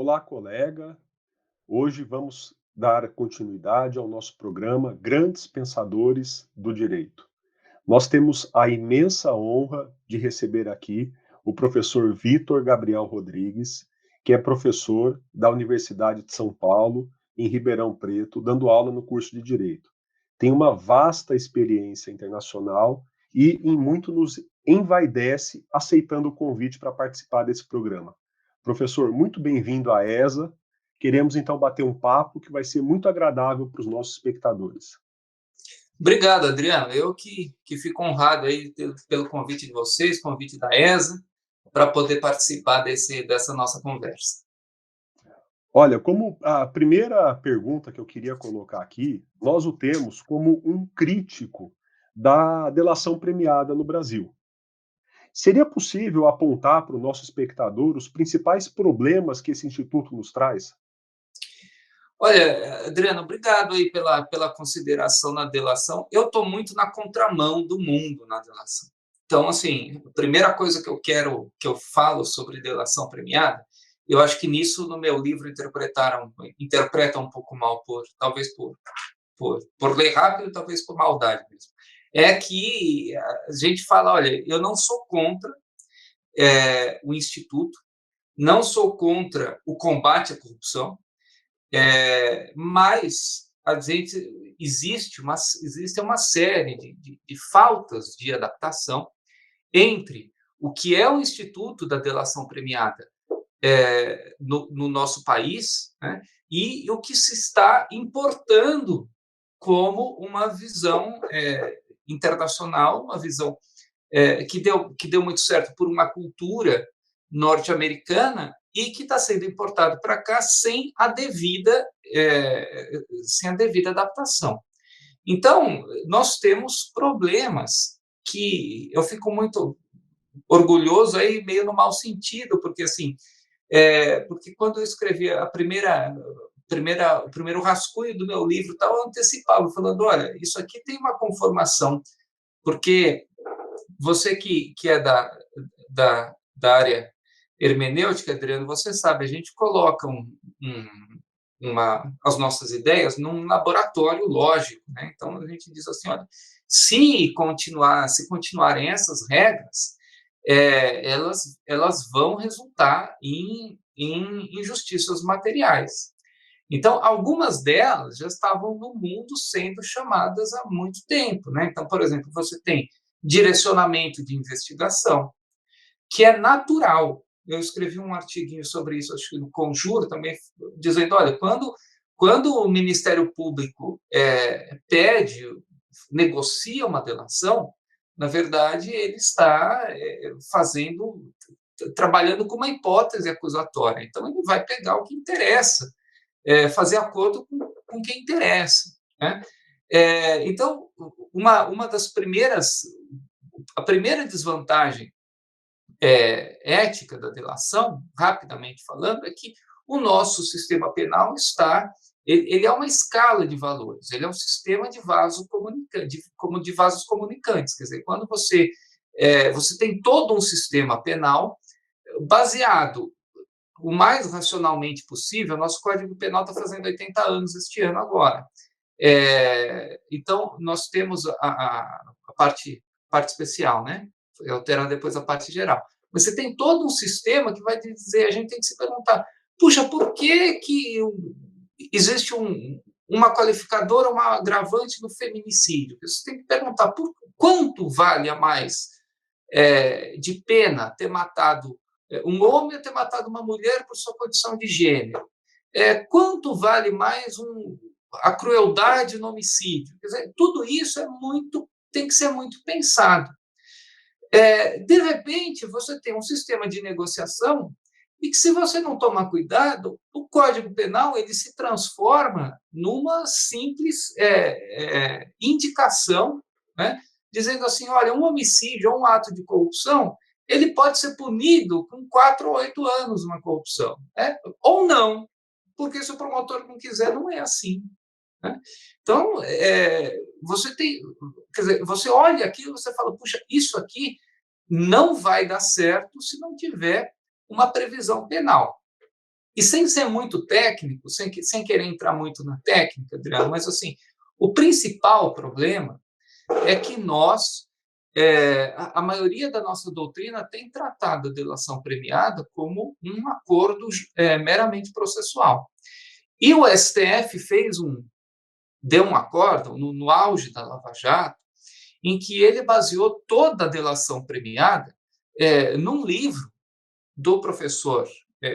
Olá, colega. Hoje vamos dar continuidade ao nosso programa Grandes Pensadores do Direito. Nós temos a imensa honra de receber aqui o professor Vitor Gabriel Rodrigues, que é professor da Universidade de São Paulo, em Ribeirão Preto, dando aula no curso de Direito. Tem uma vasta experiência internacional e em muito nos envaidece aceitando o convite para participar desse programa. Professor, muito bem-vindo à ESA. Queremos então bater um papo que vai ser muito agradável para os nossos espectadores. Obrigado, Adriano. Eu que fico honrado aí pelo convite de vocês, convite da ESA, para poder participar dessa nossa conversa. Olha, como a primeira pergunta que eu queria colocar aqui, nós o temos como um crítico da delação premiada no Brasil. Seria possível apontar para o nosso espectador os principais problemas que esse instituto nos traz? Olha, Adriano, obrigado aí pela consideração na delação. Eu estou muito na contramão do mundo na delação. Então, assim, a primeira coisa que eu falo sobre delação premiada, eu acho que nisso no meu livro interpretam um pouco mal talvez por ler rápido, talvez por maldade mesmo. É que a gente fala, olha, eu não sou contra o instituto, não sou contra o combate à corrupção, mas a gente existe uma série de faltas de adaptação entre o que é o Instituto da Delação Premiada no nosso país, né, e o que se está importando como uma visão internacional, uma visão que deu muito certo por uma cultura norte-americana e que está sendo importado para cá sem a devida adaptação. Então, nós temos problemas que eu fico muito orgulhoso aí, meio no mau sentido, porque assim, porque quando eu escrevi o primeiro rascunho do meu livro, tal, eu antecipava, falando, olha, isso aqui tem uma conformação, porque você que é da área hermenêutica, Adriano, você sabe, a gente coloca as nossas ideias num laboratório lógico, né? Então a gente diz assim, olha, se continuarem essas regras, elas vão resultar em injustiças materiais. Então, algumas delas já estavam no mundo sendo chamadas há muito tempo, né? Então, por exemplo, você tem direcionamento de investigação, que é natural. Eu escrevi um artiguinho sobre isso, acho que no Conjuro também, dizendo, olha, quando o Ministério Público negocia uma delação, na verdade, ele está trabalhando com uma hipótese acusatória. Então, ele vai pegar o que interessa, fazer acordo com quem interessa, né? Então, a primeira desvantagem ética da delação, rapidamente falando, é que o nosso sistema penal ele é uma escala de valores, ele é um sistema de vasos comunicantes, quer dizer, quando você tem todo um sistema penal baseado o mais racionalmente possível. Nosso Código Penal está fazendo 80 anos este ano agora. Então, nós temos a parte especial, né? Alterando depois a parte geral. Você tem todo um sistema que vai dizer, a gente tem que se perguntar, puxa, por que existe uma qualificadora, uma agravante no feminicídio? Você tem que perguntar quanto vale a mais de pena ter matado um homem ou ter matado uma mulher por sua condição de gênero? Quanto vale mais a crueldade no homicídio? Quer dizer, tudo isso tem que ser muito pensado. De repente, você tem um sistema de negociação e que, se você não tomar cuidado, o Código Penal ele se transforma numa simples indicação, né, dizendo assim, olha, um homicídio ou um ato de corrupção, ele pode ser punido com 4 ou 8 anos uma corrupção, né? Ou não, porque se o promotor não quiser, não é assim, né? Então, quer dizer, você olha aqui e você fala, puxa, isso aqui não vai dar certo se não tiver uma previsão penal. E sem ser muito técnico, sem querer entrar muito na técnica, Adriano, mas assim, o principal problema é que a maioria da nossa doutrina tem tratado a delação premiada como um acordo meramente processual. E o STF deu um acórdão no auge da Lava Jato, em que ele baseou toda a delação premiada num livro do professor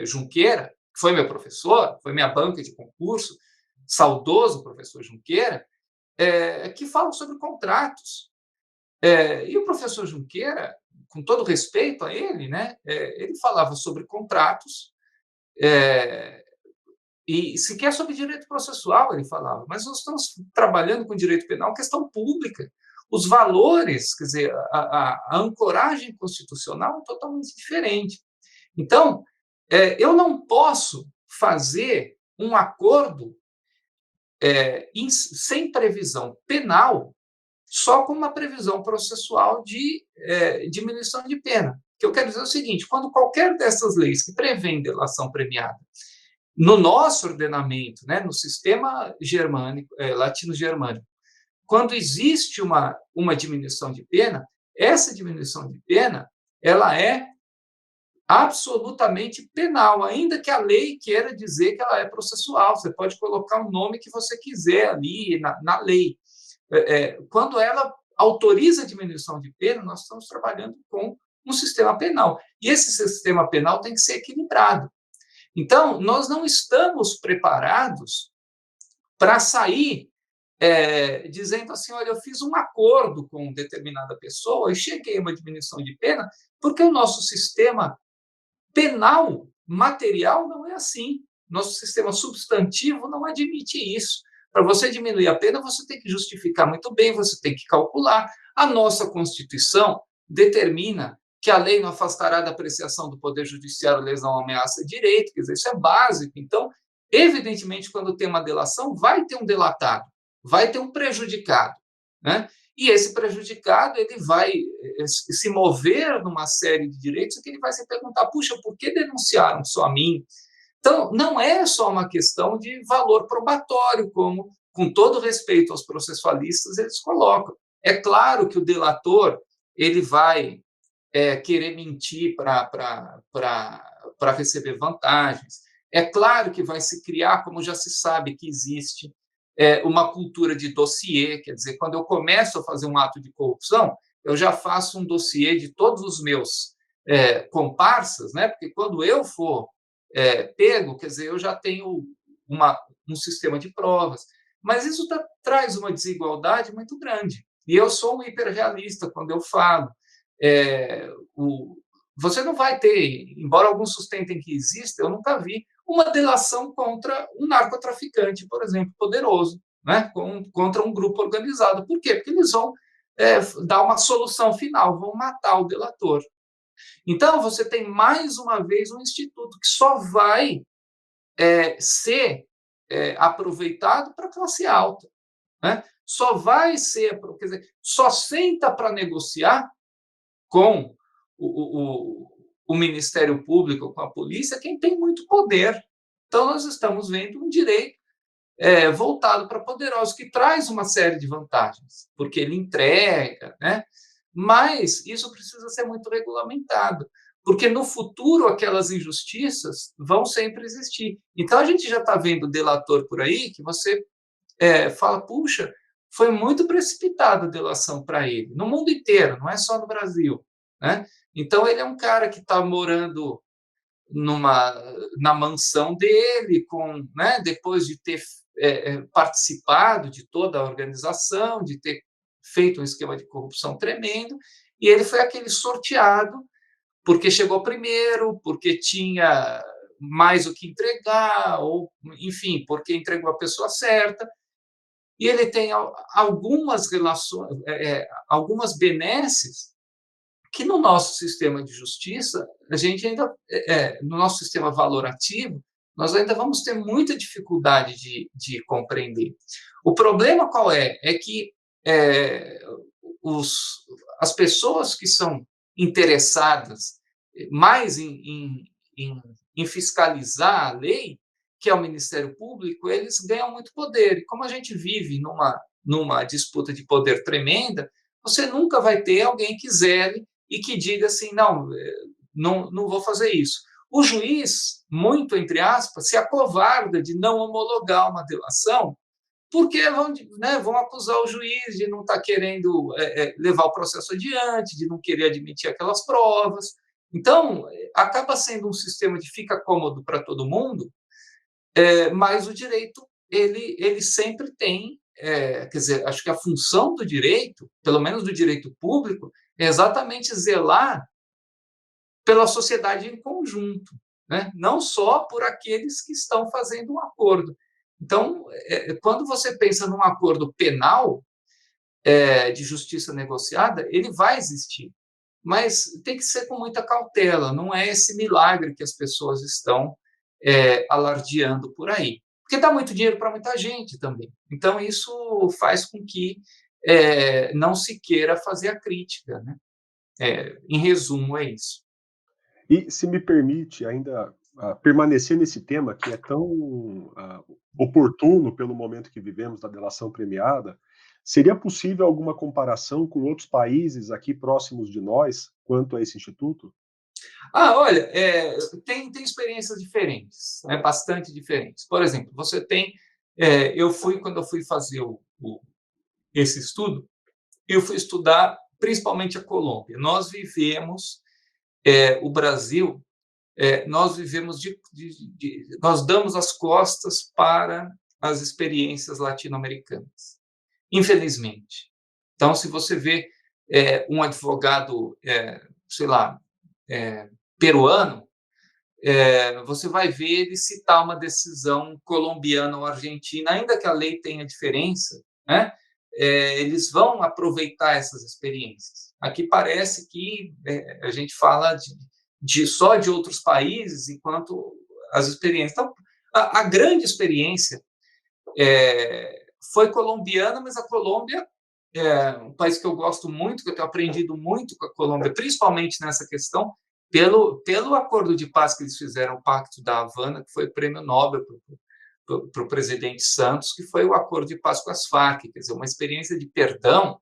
Junqueira, que foi meu professor, foi minha banca de concurso, saudoso professor Junqueira, que fala sobre contratos. E o professor Junqueira, com todo respeito a ele, né, ele falava sobre contratos, e sequer sobre direito processual ele falava, mas nós estamos trabalhando com direito penal, questão pública. Os valores, quer dizer, a ancoragem constitucional é totalmente diferente. Então, eu não posso fazer um acordo sem previsão penal só com uma previsão processual de diminuição de pena. O que eu quero dizer é o seguinte: quando qualquer dessas leis que prevêem delação premiada, no nosso ordenamento, né, no sistema germânico, latino-germânico, quando existe uma diminuição de pena, essa diminuição de pena ela é absolutamente penal, ainda que a lei queira dizer que ela é processual. Você pode colocar o nome que você quiser ali na lei. Quando ela autoriza a diminuição de pena, nós estamos trabalhando com um sistema penal. E esse sistema penal tem que ser equilibrado. Então, nós não estamos preparados para sair dizendo assim: olha, eu fiz um acordo com determinada pessoa e cheguei a uma diminuição de pena, porque o nosso sistema penal material não é assim. Nosso sistema substantivo não admite isso. Para você diminuir a pena, você tem que justificar muito bem, você tem que calcular. A nossa Constituição determina que a lei não afastará da apreciação do Poder Judiciário lesão ou ameaça de direito, quer dizer, isso é básico. Então, evidentemente, quando tem uma delação, vai ter um delatado, vai ter um prejudicado, né? E esse prejudicado ele vai se mover numa série de direitos que ele vai se perguntar: puxa, por que denunciaram só a mim? Então, não é só uma questão de valor probatório, como, com todo respeito aos processualistas, eles colocam. É claro que o delator ele vai querer mentir para receber vantagens. É claro que vai se criar, como já se sabe que existe, uma cultura de dossiê, quer dizer, quando eu começo a fazer um ato de corrupção, eu já faço um dossiê de todos os meus comparsas, né? Porque quando eu for pego, quer dizer, eu já tenho um sistema de provas. Mas isso traz uma desigualdade muito grande. E eu sou um hiperrealista quando eu falo. Você não vai ter, embora alguns sustentem que exista, eu nunca vi uma delação contra um narcotraficante, por exemplo, poderoso, né? Contra um grupo organizado. Por quê? Porque eles vão dar uma solução final, vão matar o delator. Então, você tem, mais uma vez, um instituto que só vai ser aproveitado para a classe alta, né? Só vai ser, quer dizer, só senta para negociar com o Ministério Público, com a polícia, quem tem muito poder. Então, nós estamos vendo um direito voltado para poderosos, que traz uma série de vantagens, porque ele entrega, né? Mas isso precisa ser muito regulamentado, porque no futuro aquelas injustiças vão sempre existir. Então, a gente já está vendo delator por aí que você fala: puxa, foi muito precipitada a delação para ele, no mundo inteiro, não é só no Brasil, né? Então, ele é um cara que está morando na mansão dele, né, depois de ter participado de toda a organização, de ter feito um esquema de corrupção tremendo, e ele foi aquele sorteado porque chegou primeiro, porque tinha mais o que entregar, ou, enfim, porque entregou a pessoa certa. E ele tem algumas relações, algumas benesses que no nosso sistema de justiça, a gente ainda, no nosso sistema valorativo, nós ainda vamos ter muita dificuldade de compreender. O problema qual é? É que as pessoas que são interessadas mais em em fiscalizar a lei, que é o Ministério Público, eles ganham muito poder. E como a gente vive numa disputa de poder tremenda, você nunca vai ter alguém que zele e que diga assim, não vou fazer isso. O juiz, muito entre aspas, se acovarda de não homologar uma delação, porque vão acusar o juiz de não estar querendo levar o processo adiante, de não querer admitir aquelas provas. Então, acaba sendo um sistema que fica cômodo para todo mundo, mas o direito, ele sempre tem, quer dizer, acho que a função do direito, pelo menos do direito público, é exatamente zelar pela sociedade em conjunto, né? Não só por aqueles que estão fazendo um acordo. Então, quando você pensa num acordo penal de justiça negociada, ele vai existir, mas tem que ser com muita cautela, não é esse milagre que as pessoas estão alardeando por aí. Porque dá muito dinheiro para muita gente também. Então, isso faz com que não se queira fazer a crítica, né? Em resumo, é isso. E se me permite ainda permanecer nesse tema que é tão oportuno pelo momento que vivemos da delação premiada, seria possível alguma comparação com outros países aqui próximos de nós quanto a esse instituto? Olha, tem experiências diferentes, né, bastante diferentes. Por exemplo, você tem. Quando eu fui fazer esse estudo, eu fui estudar principalmente a Colômbia. Nós vivemos, o Brasil, nós vivemos nós damos as costas para as experiências latino-americanas, infelizmente. Então, se você vê um advogado, sei lá, peruano, você vai ver ele citar uma decisão colombiana ou argentina, ainda que a lei tenha diferença, né? Eles vão aproveitar essas experiências. Aqui parece que a gente fala só de outros países, enquanto as experiências. Então, a grande experiência foi colombiana, mas a Colômbia é um país que eu gosto muito, que eu tenho aprendido muito com a Colômbia, principalmente nessa questão, pelo acordo de paz que eles fizeram, o Pacto da Havana, que foi o prêmio Nobel para o presidente Santos, que foi o acordo de paz com as Farc, quer dizer, uma experiência de perdão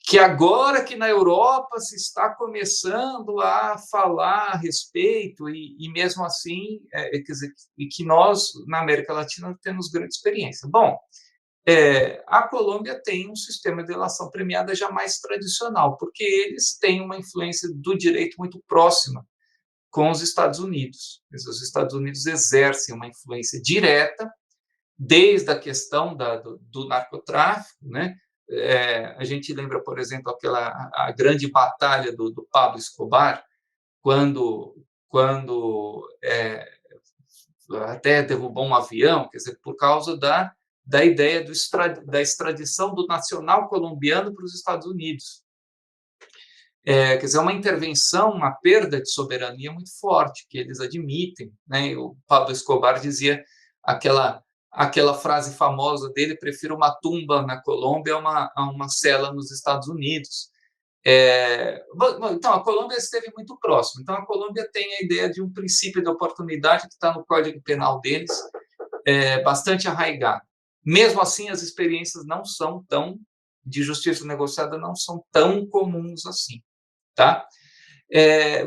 que agora que na Europa se está começando a falar a respeito, e mesmo assim, quer dizer, e que nós, na América Latina, temos grande experiência. Bom, a Colômbia tem um sistema de delação premiada já mais tradicional, porque eles têm uma influência do direito muito próxima com os Estados Unidos. Os Estados Unidos exercem uma influência direta, desde a questão do narcotráfico, né? A gente lembra, por exemplo, a grande batalha do Pablo Escobar, quando até derrubou um avião, quer dizer, por causa da ideia da extradição do nacional colombiano para os Estados Unidos. Quer dizer, uma intervenção, uma perda de soberania muito forte, que eles admitem, né? O Pablo Escobar dizia aquela frase famosa dele: prefiro uma tumba na Colômbia a uma cela nos Estados Unidos. Então, a Colômbia esteve muito próxima. Então, a Colômbia tem a ideia de um princípio de oportunidade que está no Código Penal deles, bastante arraigado. Mesmo assim, as experiências não são de justiça negociada não são tão comuns assim, tá?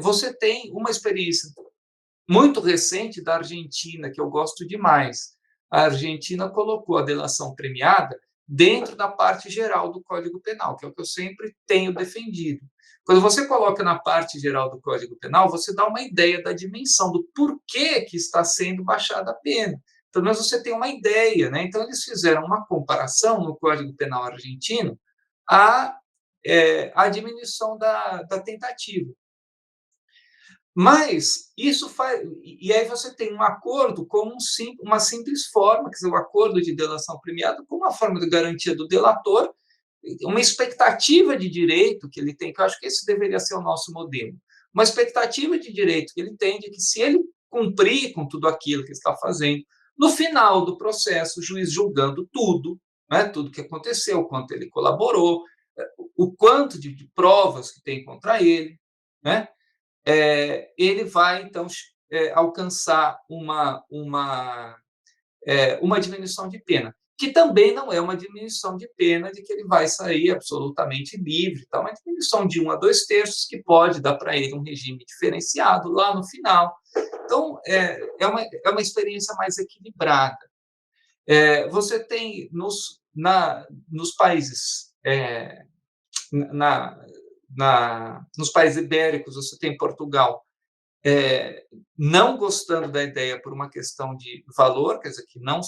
Você tem uma experiência muito recente da Argentina, que eu gosto demais. A Argentina colocou a delação premiada dentro da parte geral do Código Penal, que é o que eu sempre tenho defendido. Quando você coloca na parte geral do Código Penal, você dá uma ideia da dimensão, do porquê que está sendo baixada a pena. Pelo menos você tem uma ideia, né? Então, eles fizeram uma comparação no Código Penal argentino à diminuição da tentativa. Mas isso faz. E aí você tem um acordo como uma simples forma, quer dizer, o acordo de delação premiada, como uma forma de garantia do delator, uma expectativa de direito que ele tem, que eu acho que esse deveria ser o nosso modelo. Uma expectativa de direito que ele tem de que, se ele cumprir com tudo aquilo que ele está fazendo, no final do processo, o juiz julgando tudo, né, tudo que aconteceu, o quanto ele colaborou, o quanto de provas que tem contra ele, né, ele vai, então, alcançar uma diminuição de pena, que também não é uma diminuição de pena de que ele vai sair absolutamente livre, tá? Uma diminuição de 1 a 2 terços, que pode dar para ele um regime diferenciado lá no final. Então, é uma experiência mais equilibrada. Você tem nos países nos países ibéricos, você tem Portugal não gostando da ideia por uma questão de valor, quer dizer, que não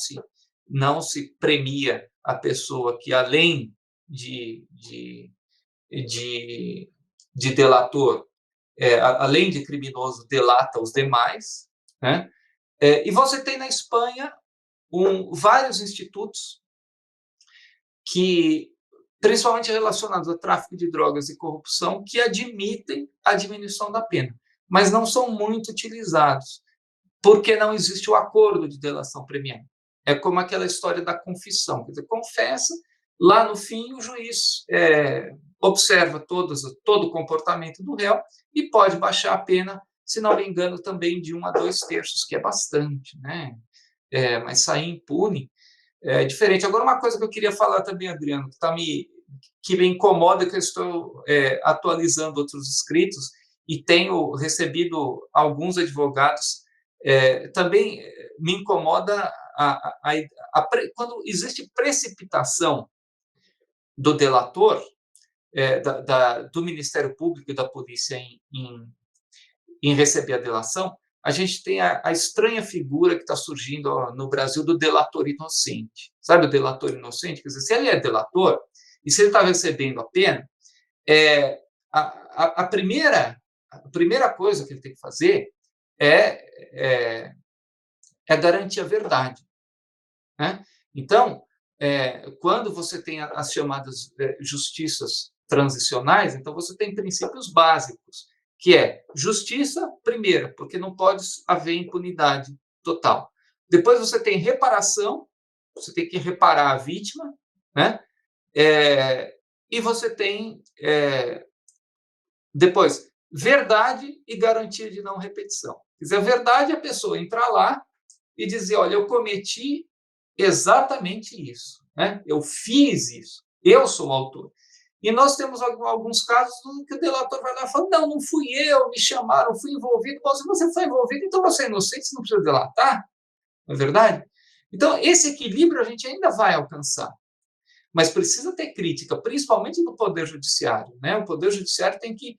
se premia a pessoa que, além de delator, além de criminoso, delata os demais, né? E você tem na Espanha vários institutos que, principalmente relacionados a tráfico de drogas e corrupção, que admitem a diminuição da pena, mas não são muito utilizados, porque não existe o acordo de delação premiada. É como aquela história da confissão, quer dizer, confessa, lá no fim o juiz observa todo o comportamento do réu e pode baixar a pena, se não me engano, também de 1 a 2 terços, que é bastante, né? Mas sair impune é diferente. Agora, uma coisa que eu queria falar também, Adriano, que me incomoda, que eu estou atualizando outros escritos e tenho recebido alguns advogados, também me incomoda quando existe precipitação do delator, do Ministério Público e da polícia em receber a delação. A gente tem a estranha figura que está surgindo no Brasil do delator inocente. Sabe o delator inocente? Quer dizer, se ele é delator e se ele está recebendo a pena, a primeira coisa que ele tem que fazer é garantir a verdade, né? Então, quando você tem as chamadas justiças transicionais, então você tem princípios básicos, que é justiça, primeiro, porque não pode haver impunidade total. Depois você tem reparação, você tem que reparar a vítima, né? E você tem, depois, verdade e garantia de não repetição. Quer dizer, a verdade é a pessoa entrar lá e dizer, olha, eu cometi exatamente isso, né? Eu fiz isso, eu sou o autor. E nós temos alguns casos que o delator vai lá e fala, não fui eu, me chamaram, fui envolvido. Bom, se você foi envolvido, então você é inocente, você não precisa delatar, não é verdade? Então, esse equilíbrio a gente ainda vai alcançar, mas precisa ter crítica, principalmente do Poder Judiciário, né? O Poder Judiciário tem que...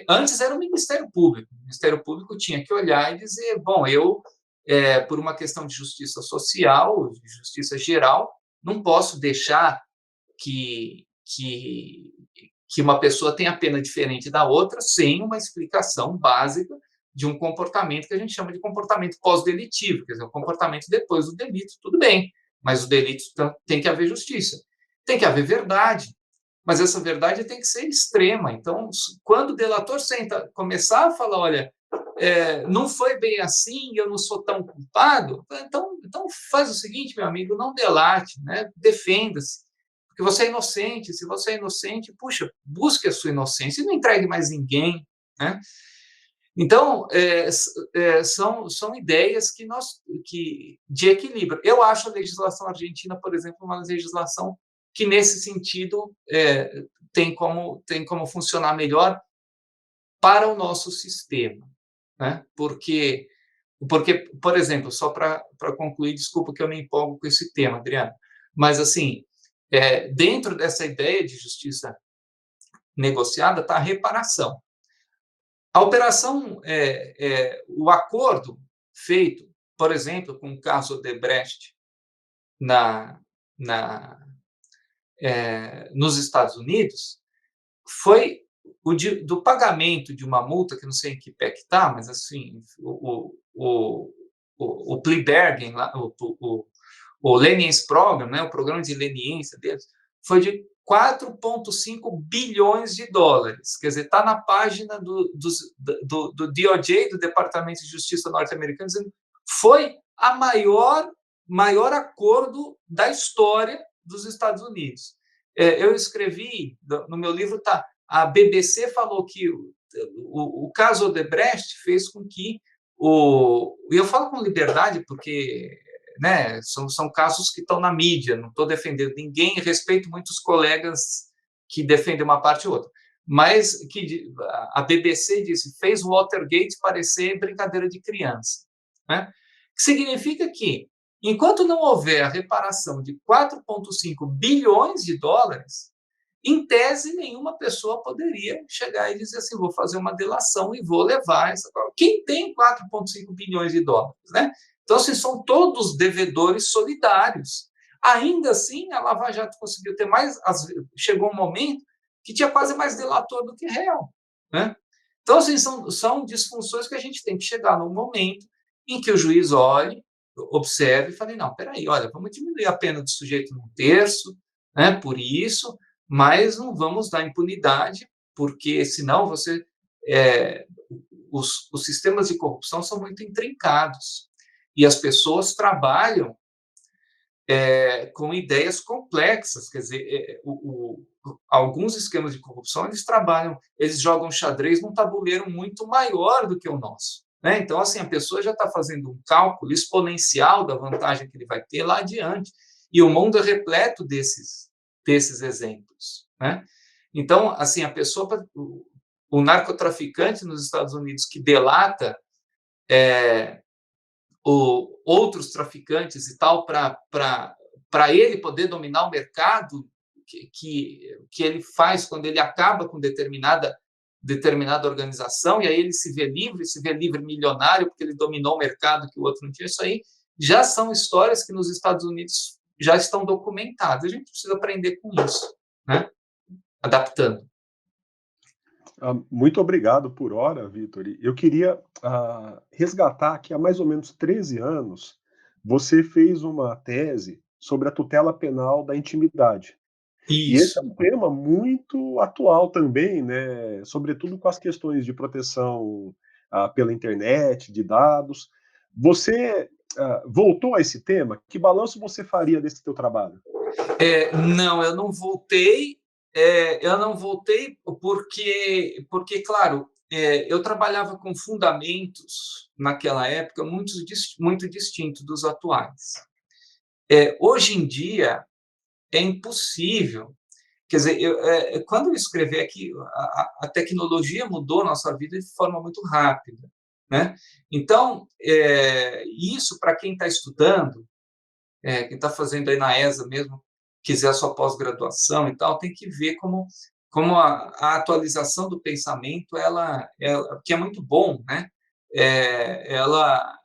antes era o Ministério Público. O Ministério Público tinha que olhar e dizer, bom, por uma questão de justiça social, de justiça geral, não posso deixar que uma pessoa tenha pena diferente da outra sem uma explicação básica de um comportamento que a gente chama de comportamento pós-delitivo, quer dizer, o comportamento depois do delito, tudo bem, mas o delito tem que haver justiça, tem que haver verdade, mas essa verdade tem que ser extrema. Então, quando o delator começar a falar, olha, não foi bem assim, eu não sou tão culpado, então faz o seguinte, meu amigo, não delate, né? Defenda-se, porque você é inocente. Se você é inocente, puxa, busque a sua inocência e não entregue mais ninguém, né? Então, são ideias de equilíbrio. Eu acho a legislação argentina, por exemplo, uma legislação que, nesse sentido, tem como funcionar melhor para o nosso sistema, né? Porque, por exemplo, só para concluir, desculpa que eu me empolgo com esse tema, Adriano, mas, assim, dentro dessa ideia de justiça negociada está a reparação. A operação, o acordo feito, por exemplo, com o caso Odebrecht nos Estados Unidos, foi do pagamento de uma multa, que não sei em que pé que está, mas assim, o plea bargain, o lenience program, né, o programa de leniência deles, foi de 4,5 bilhões de dólares. Quer dizer, está na página do DOJ, do Departamento de Justiça norte-americano, dizendo que foi a maior acordo da história dos Estados Unidos. Eu escrevi, no meu livro a BBC falou que o caso Odebrecht fez com que E eu falo com liberdade porque, né, são casos que estão na mídia, não estou defendendo ninguém, respeito muitos colegas que defendem uma parte ou outra. Mas que a BBC disse, fez o Watergate parecer brincadeira de criança. Né? Que significa que, enquanto não houver a reparação de 4,5 bilhões de dólares, em tese, nenhuma pessoa poderia chegar e dizer assim, vou fazer uma delação e vou levar essa... Quem tem 4,5 bilhões de dólares? Né? Então, assim, são todos devedores solidários. Ainda assim, a Lava Jato conseguiu ter mais... Chegou um momento que tinha quase mais delator do que réu. Né? Então, assim, são disfunções que a gente tem que chegar num momento em que o juiz olhe, observe e fale, não, peraí, olha, vamos diminuir a pena do sujeito num terço, né, por isso, mas não vamos dar impunidade, porque senão você... os sistemas de corrupção são muito intrincados e as pessoas trabalham com ideias complexas, quer dizer, alguns esquemas de corrupção, eles jogam xadrez num tabuleiro muito maior do que o nosso. Né? Então, assim, a pessoa já está fazendo um cálculo exponencial da vantagem que ele vai ter lá adiante, e o mundo é repleto desses exemplos. Né? Então, assim, o narcotraficante nos Estados Unidos que delata outros traficantes e tal, para ele poder dominar o mercado que ele faz quando ele acaba com determinada organização, e aí ele se vê livre milionário, porque ele dominou o mercado que o outro não tinha. Isso aí já são histórias que nos Estados Unidos já estão documentadas. A gente precisa aprender com isso, né? Adaptando. Muito obrigado por hora, Vitor. Eu queria resgatar que há mais ou menos 13 anos você fez uma tese sobre a tutela penal da intimidade. E esse é um tema muito atual também, né? Sobretudo com as questões de proteção pela internet, de dados. Você voltou a esse tema? Que balanço você faria desse teu trabalho? Não, eu não voltei. Eu não voltei porque claro, eu trabalhava com fundamentos naquela época muito distintos dos atuais. Hoje em dia, é impossível. Quer dizer, quando eu escrevi aqui, a tecnologia mudou a nossa vida de forma muito rápida. Né? Então, isso para quem está estudando, quem está fazendo aí na ESA mesmo, quiser a sua pós-graduação e tal, tem que ver como a atualização do pensamento, que é muito bom, né? Ela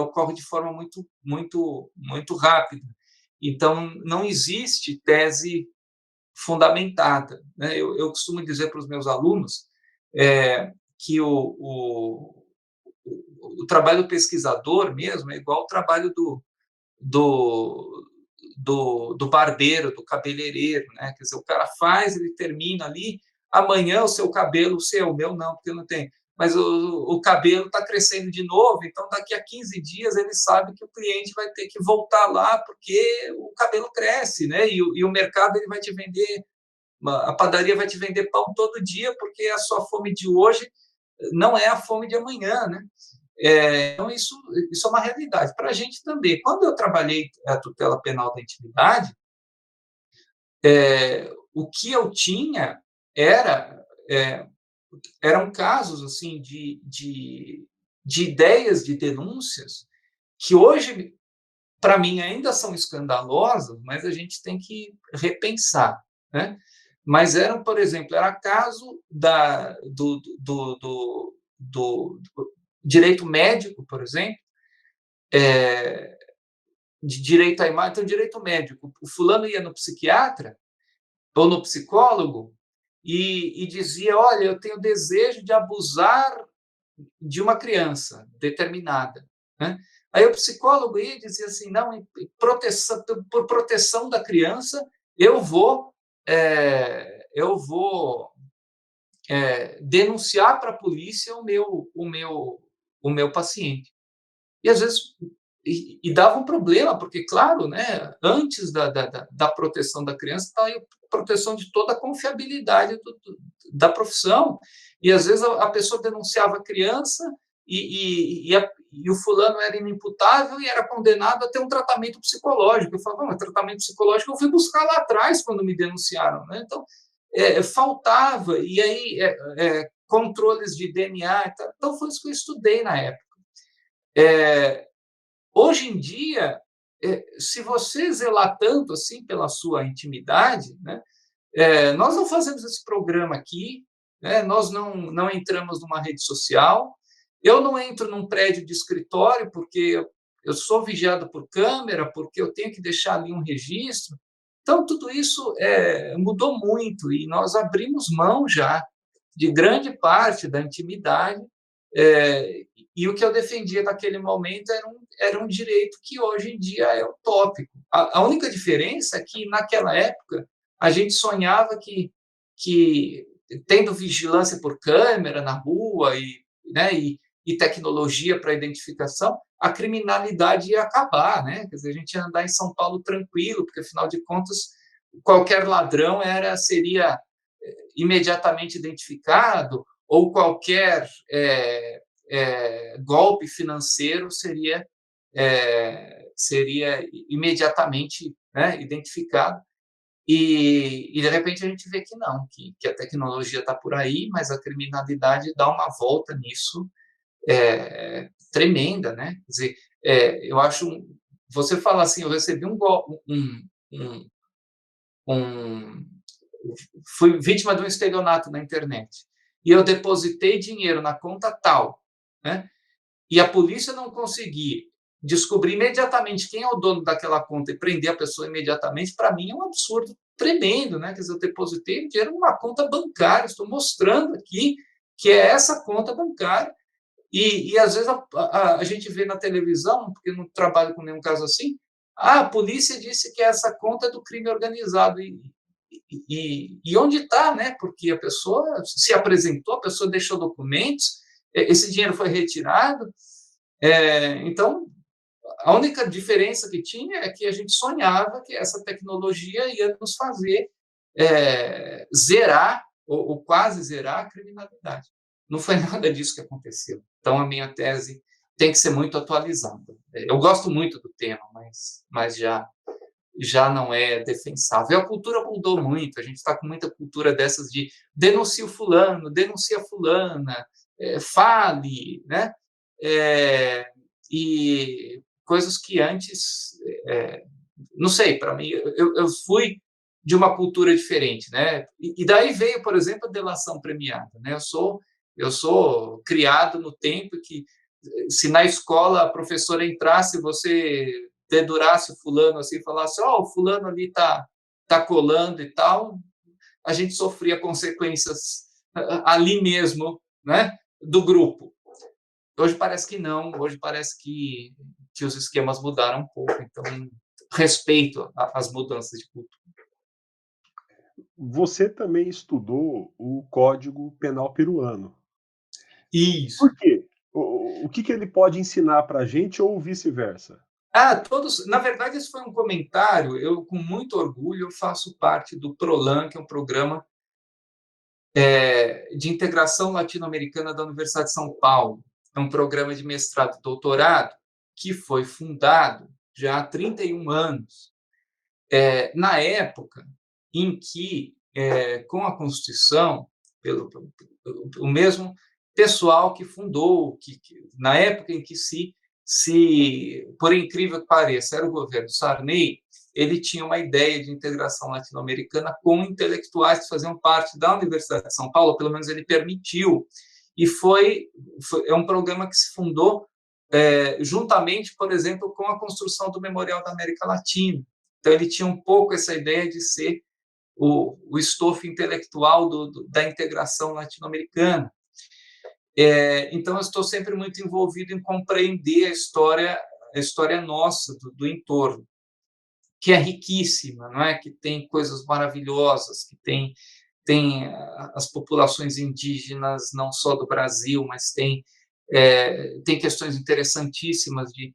ocorre de forma muito rápida. Então, não existe tese fundamentada. Né? Eu costumo dizer para os meus alunos que o trabalho do pesquisador mesmo é igual ao trabalho do barbeiro, do cabeleireiro, né? Quer dizer, o cara faz, ele termina ali, amanhã o seu cabelo, o meu não, porque eu não tenho, mas o cabelo está crescendo de novo, então daqui a 15 dias ele sabe que o cliente vai ter que voltar lá, porque o cabelo cresce, né? E o mercado ele vai te vender, a padaria vai te vender pão todo dia, porque a sua fome de hoje não é a fome de amanhã, né? Então, isso é uma realidade. Para a gente também. Quando eu trabalhei a tutela penal da intimidade, o que eu tinha eram casos assim de ideias de denúncias que hoje, para mim, ainda são escandalosas, mas a gente tem que repensar. Né? Mas por exemplo, era caso do direito médico, por exemplo, de direito à imagem, então, direito médico. O fulano ia no psiquiatra ou no psicólogo e dizia, olha, eu tenho desejo de abusar de uma criança determinada. Né? Aí o psicólogo ia e dizia assim, não, por proteção da criança, eu vou denunciar para a polícia o meu paciente. E às vezes dava um problema, porque, claro, né, antes da proteção da criança está a proteção de toda a confiabilidade da profissão. E às vezes a pessoa denunciava a criança e o fulano era inimputável e era condenado a ter um tratamento psicológico. Eu falava, mas tratamento psicológico eu fui buscar lá atrás quando me denunciaram, né? Então, faltava, e aí controles de DNA, então foi isso que eu estudei na época. Hoje em dia, se você zelar tanto assim pela sua intimidade, né, nós não fazemos esse programa aqui, né, nós não entramos numa rede social, eu não entro num prédio de escritório porque eu sou vigiado por câmera, porque eu tenho que deixar ali um registro. Então, tudo isso mudou muito e nós abrimos mão já de grande parte da intimidade, e o que eu defendia naquele momento era um direito que hoje em dia é utópico. A única diferença é que, naquela época, a gente sonhava que tendo vigilância por câmera na rua né, e tecnologia para identificação, a criminalidade ia acabar, né? Quer dizer, a gente ia andar em São Paulo tranquilo, porque, afinal de contas, qualquer ladrão seria imediatamente identificado, ou qualquer golpe financeiro seria imediatamente, né, identificado. E, de repente, a gente vê que não, que a tecnologia está por aí, mas a criminalidade dá uma volta nisso tremenda, né? Quer dizer, eu acho... Você fala assim, eu recebi fui vítima de um estelionato na internet, e eu depositei dinheiro na conta tal, né? E a polícia não conseguir descobrir imediatamente quem é o dono daquela conta e prender a pessoa imediatamente, para mim é um absurdo tremendo, né? Quer dizer, eu depositei dinheiro numa conta bancária, estou mostrando aqui que é essa conta bancária, e às vezes a gente vê na televisão, porque eu não trabalho com nenhum caso assim, a polícia disse que essa conta é do crime organizado, e onde está, né? Porque a pessoa se apresentou, a pessoa deixou documentos, esse dinheiro foi retirado. Então, a única diferença que tinha é que a gente sonhava que essa tecnologia ia nos fazer zerar, ou quase zerar, a criminalidade. Não foi nada disso que aconteceu. Então, a minha tese tem que ser muito atualizada. Eu gosto muito do tema, mas já não é defensável. A cultura mudou muito, a gente está com muita cultura dessas de denuncia o fulano, denuncia a fulana, fale, né? E coisas que antes, não sei, para mim, eu fui de uma cultura diferente, né? E daí veio, por exemplo, a delação premiada, né? Eu sou criado no tempo que, se na escola a professora entrasse, você dedurasse o fulano assim, falasse, o fulano ali tá colando e tal, a gente sofria consequências ali mesmo, né, do grupo. Hoje parece que não, hoje parece que os esquemas mudaram um pouco, então respeito às mudanças de cultura. Você também estudou o Código Penal peruano. Isso. Por quê? O que ele pode ensinar para a gente ou vice-versa? Na verdade, esse foi um comentário. Eu, com muito orgulho, faço parte do PROLAN, que é um programa de integração latino-americana da Universidade de São Paulo. É um programa de mestrado e doutorado que foi fundado já há 31 anos, na época em que, com a Constituição, o mesmo pessoal que fundou, na época em que por incrível que pareça, era o governo Sarney, ele tinha uma ideia de integração latino-americana com intelectuais que faziam parte da Universidade de São Paulo, pelo menos ele permitiu, e é um programa que se fundou juntamente, por exemplo, com a construção do Memorial da América Latina. Então, ele tinha um pouco essa ideia de ser o estofo intelectual da integração latino-americana. Então, eu estou sempre muito envolvido em compreender a história nossa, do entorno, que é riquíssima, não é? Que tem coisas maravilhosas, que tem as populações indígenas, não só do Brasil, mas tem questões interessantíssimas de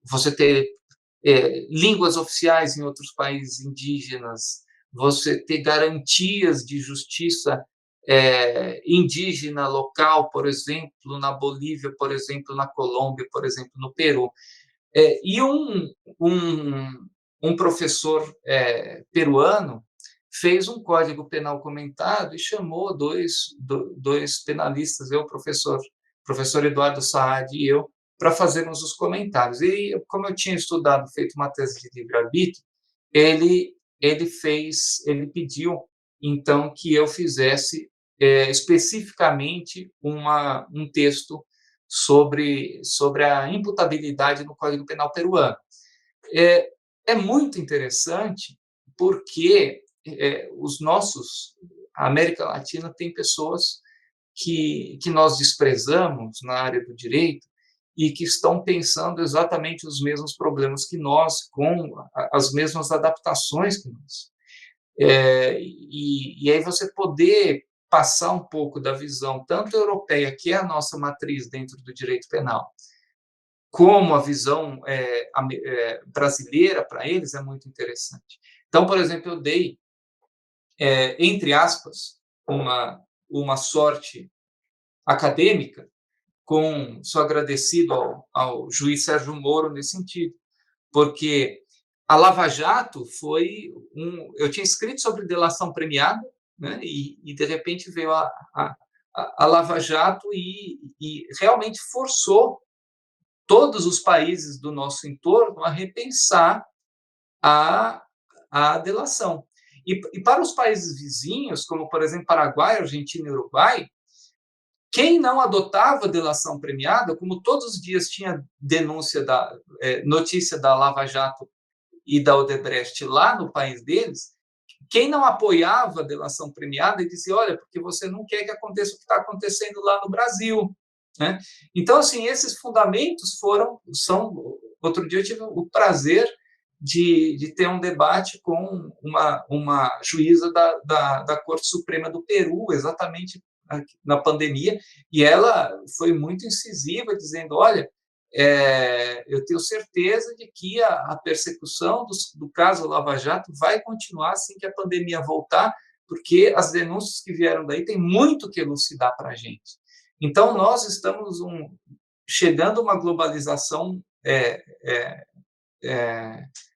você ter línguas oficiais em outros países indígenas, você ter garantias de justiça indígena local, por exemplo, na Bolívia, por exemplo, na Colômbia, por exemplo, no Peru. E um professor peruano fez um código penal comentado e chamou dois penalistas, eu, professor Eduardo Saad e eu, para fazermos os comentários. E, como eu tinha estudado, feito uma tese de livre-arbítrio, ele pediu, então, que eu fizesse especificamente um texto sobre a imputabilidade no Código Penal peruano. É muito interessante porque a América Latina tem pessoas que nós desprezamos na área do direito e que estão pensando exatamente os mesmos problemas que nós, com as mesmas adaptações que nós. E aí você poder passar um pouco da visão tanto europeia, que é a nossa matriz dentro do direito penal, como a visão brasileira para eles é muito interessante. Então, por exemplo, eu dei, entre aspas, uma sorte acadêmica, sou agradecido ao juiz Sérgio Moro nesse sentido, porque a Lava Jato eu tinha escrito sobre delação premiada, né, e de repente veio a Lava Jato e realmente forçou todos os países do nosso entorno a repensar a delação. E para os países vizinhos, como, por exemplo, Paraguai, Argentina e Uruguai, quem não adotava a delação premiada, como todos os dias tinha notícia da Lava Jato e da Odebrecht lá no país deles, quem não apoiava a delação premiada e dizia, olha, porque você não quer que aconteça o que está acontecendo lá no Brasil, né? Então, assim, esses fundamentos outro dia eu tive o prazer de ter um debate com uma juíza da Corte Suprema do Peru, exatamente na pandemia, e ela foi muito incisiva, dizendo, olha, eu tenho certeza de que a persecução do caso Lava Jato vai continuar assim que a pandemia voltar, porque as denúncias que vieram daí têm muito que elucidar para a gente. Então, nós estamos chegando a uma globalização,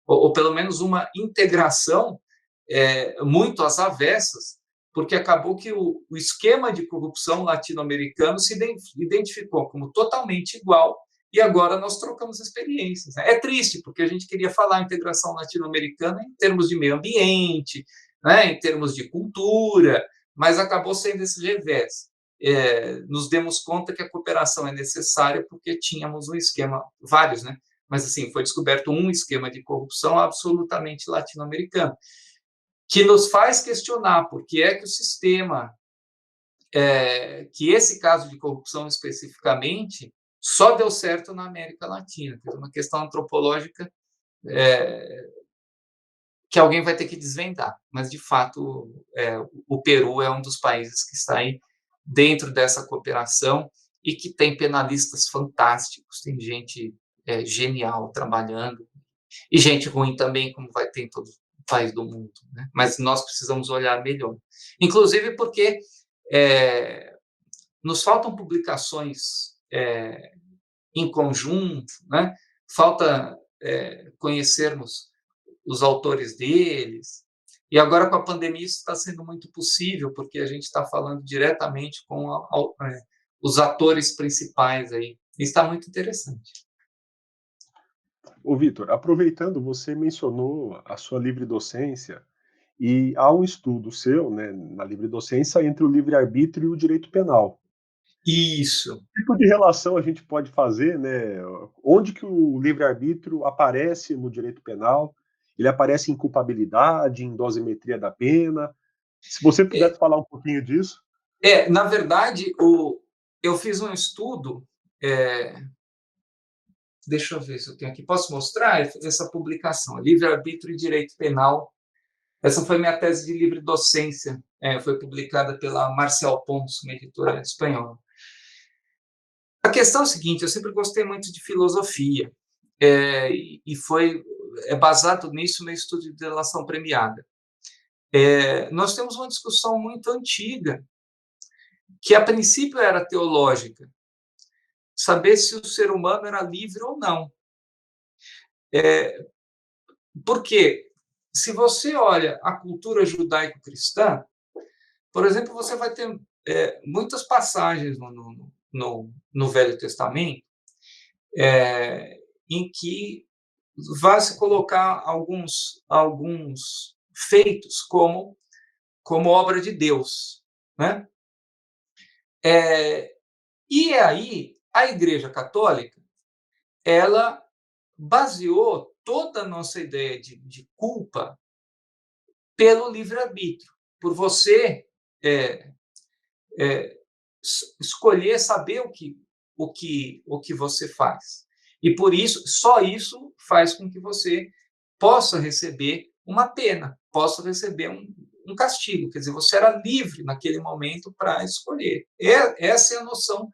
ou pelo menos uma integração muito às avessas, porque acabou que o esquema de corrupção latino-americano se identificou como totalmente igual, e agora nós trocamos experiências. É triste, porque a gente queria falar integração latino-americana em termos de meio ambiente, né, em termos de cultura, mas acabou sendo esse revés. Nos demos conta que a cooperação é necessária porque tínhamos um esquema, vários, né? Mas, assim, foi descoberto um esquema de corrupção absolutamente latino-americano, que nos faz questionar por que é que o sistema, que esse caso de corrupção especificamente, só deu certo na América Latina. É uma questão antropológica que alguém vai ter que desvendar, mas, de fato, o Peru é um dos países que está aí dentro dessa cooperação e que tem penalistas fantásticos, tem gente genial trabalhando, e gente ruim também, como vai ter em todo país do mundo, né? Mas nós precisamos olhar melhor. Inclusive porque nos faltam publicações em conjunto, né? Falta conhecermos os autores deles. E agora, com a pandemia, isso está sendo muito possível, porque a gente está falando diretamente com os atores principais aí. Isso está muito interessante. Ô, Vitor, aproveitando, você mencionou a sua livre docência, e há um estudo seu, né, na livre docência, entre o livre-arbítrio e o direito penal. Isso. Que tipo de relação a gente pode fazer, né? Onde que o livre-arbítrio aparece no direito penal? Ele aparece em culpabilidade, em dosimetria da pena? Se você pudesse falar um pouquinho disso. Na verdade, eu fiz um estudo, deixa eu ver se eu tenho aqui, posso mostrar essa publicação, Livre-Arbítrio e Direito Penal. Essa foi minha tese de livre docência, foi publicada pela Marcial Pons, uma editora espanhola. A questão é a seguinte, eu sempre gostei muito de filosofia, e é baseado nisso meu estudo de delação premiada. Nós temos uma discussão muito antiga que a princípio era teológica, saber se o ser humano era livre ou não. Porque, se você olha a cultura judaico-cristã, por exemplo, você vai ter muitas passagens no Velho Testamento em que vai se colocar alguns feitos como obra de Deus, né? E aí, a Igreja Católica, ela baseou toda a nossa ideia de culpa pelo livre-arbítrio, por você escolher saber o que você faz. E por isso, só isso faz com que você possa receber uma pena, possa receber um castigo. Quer dizer, você era livre naquele momento para escolher. Essa é a noção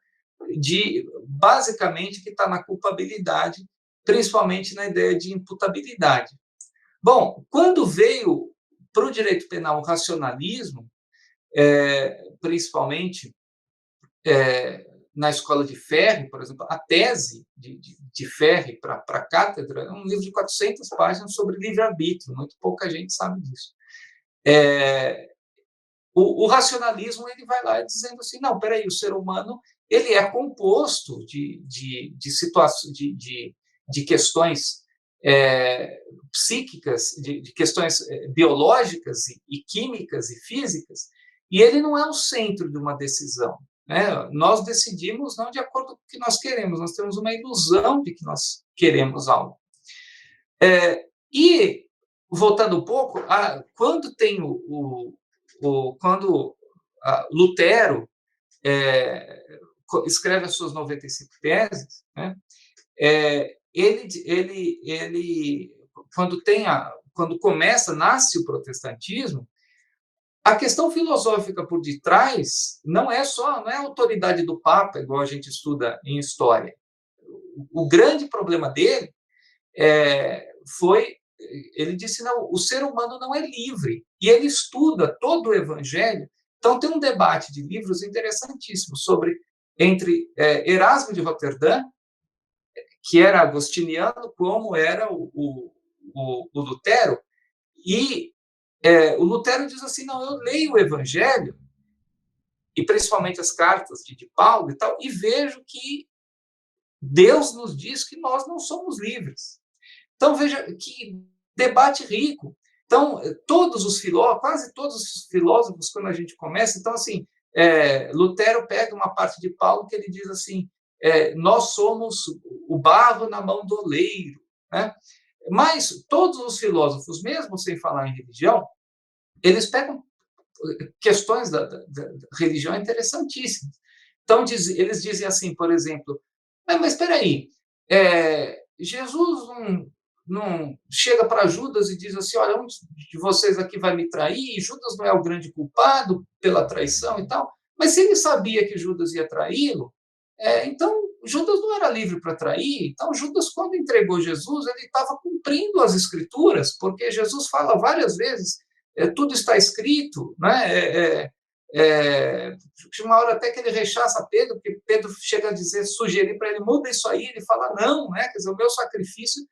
basicamente, que está na culpabilidade, principalmente na ideia de imputabilidade. Bom, quando veio para o direito penal o racionalismo, principalmente na escola de Ferri, por exemplo, a tese de Ferri para a cátedra é um livro de 400 páginas sobre livre-arbítrio, muito pouca gente sabe disso. O racionalismo ele vai lá dizendo assim, não, peraí, o ser humano ele é composto de situações, de questões psíquicas, de questões biológicas e químicas e físicas, e ele não é o centro de uma decisão. Né? Nós decidimos não de acordo com o que nós queremos, nós temos uma ilusão de que nós queremos algo. E, voltando um pouco, quando tem quando Lutero escreve as suas 95 teses, né? Ele quando nasce o protestantismo, a questão filosófica por detrás não é a autoridade do Papa, igual a gente estuda em história. O grande problema dele foi, ele disse, não, o ser humano não é livre, e ele estuda todo o Evangelho. Então tem um debate de livros interessantíssimo entre Erasmo de Roterdã, que era agostiniano, como era o Lutero, e o Lutero diz assim, não, eu leio o Evangelho, e principalmente as cartas de Paulo e tal, e vejo que Deus nos diz que nós não somos livres. Então, veja que debate rico. Então, quase todos os filósofos, quando a gente começa, então, assim, Lutero pega uma parte de Paulo que ele diz assim, nós somos o barro na mão do oleiro, né? Mas todos os filósofos, mesmo sem falar em religião, eles pegam questões da religião interessantíssimas. Então, eles dizem assim, por exemplo, mas espera aí, Jesus não chega para Judas e diz assim, olha, um de vocês aqui vai me trair, Judas não é o grande culpado pela traição e tal, mas se ele sabia que Judas ia traí-lo, então Judas não era livre para trair, então Judas, quando entregou Jesus, ele estava cumprindo as escrituras, porque Jesus fala várias vezes, tudo está escrito, né? Uma hora até que ele rechaça Pedro, porque Pedro chega a sugerir para ele, muda isso aí, ele fala não, né? Quer dizer, o meu sacrifício,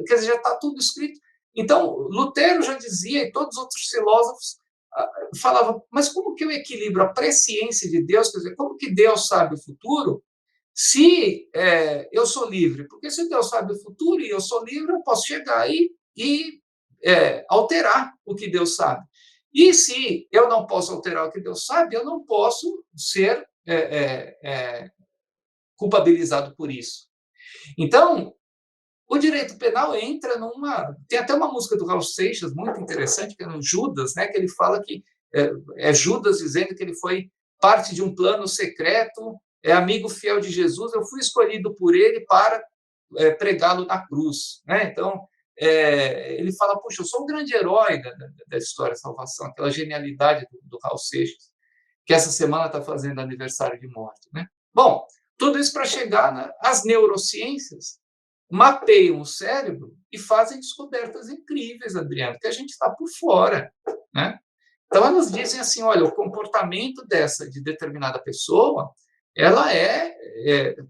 quer dizer, já está tudo escrito. Então, Lutero já dizia, e todos os outros filósofos falavam, mas como que eu equilibro a presciência de Deus, quer dizer, como que Deus sabe o futuro, se eu sou livre? Porque se Deus sabe o futuro e eu sou livre, eu posso chegar aí e alterar o que Deus sabe. E se eu não posso alterar o que Deus sabe, eu não posso ser culpabilizado por isso. Então, o direito penal entra numa... Tem até uma música do Raul Seixas, muito interessante, que é no Judas, né, que ele fala que Judas dizendo que ele foi parte de um plano secreto, amigo fiel de Jesus, eu fui escolhido por ele para pregá-lo na cruz. Né? Então, ele fala, puxa, eu sou um grande herói da história da salvação, aquela genialidade do Raul Seixas, que essa semana está fazendo aniversário de morte. Né? Bom, tudo isso para chegar às neurociências, mapeiam o cérebro e fazem descobertas incríveis, Adriano, que a gente está por fora. Né? Então, elas dizem assim, olha, o comportamento de determinada pessoa, ela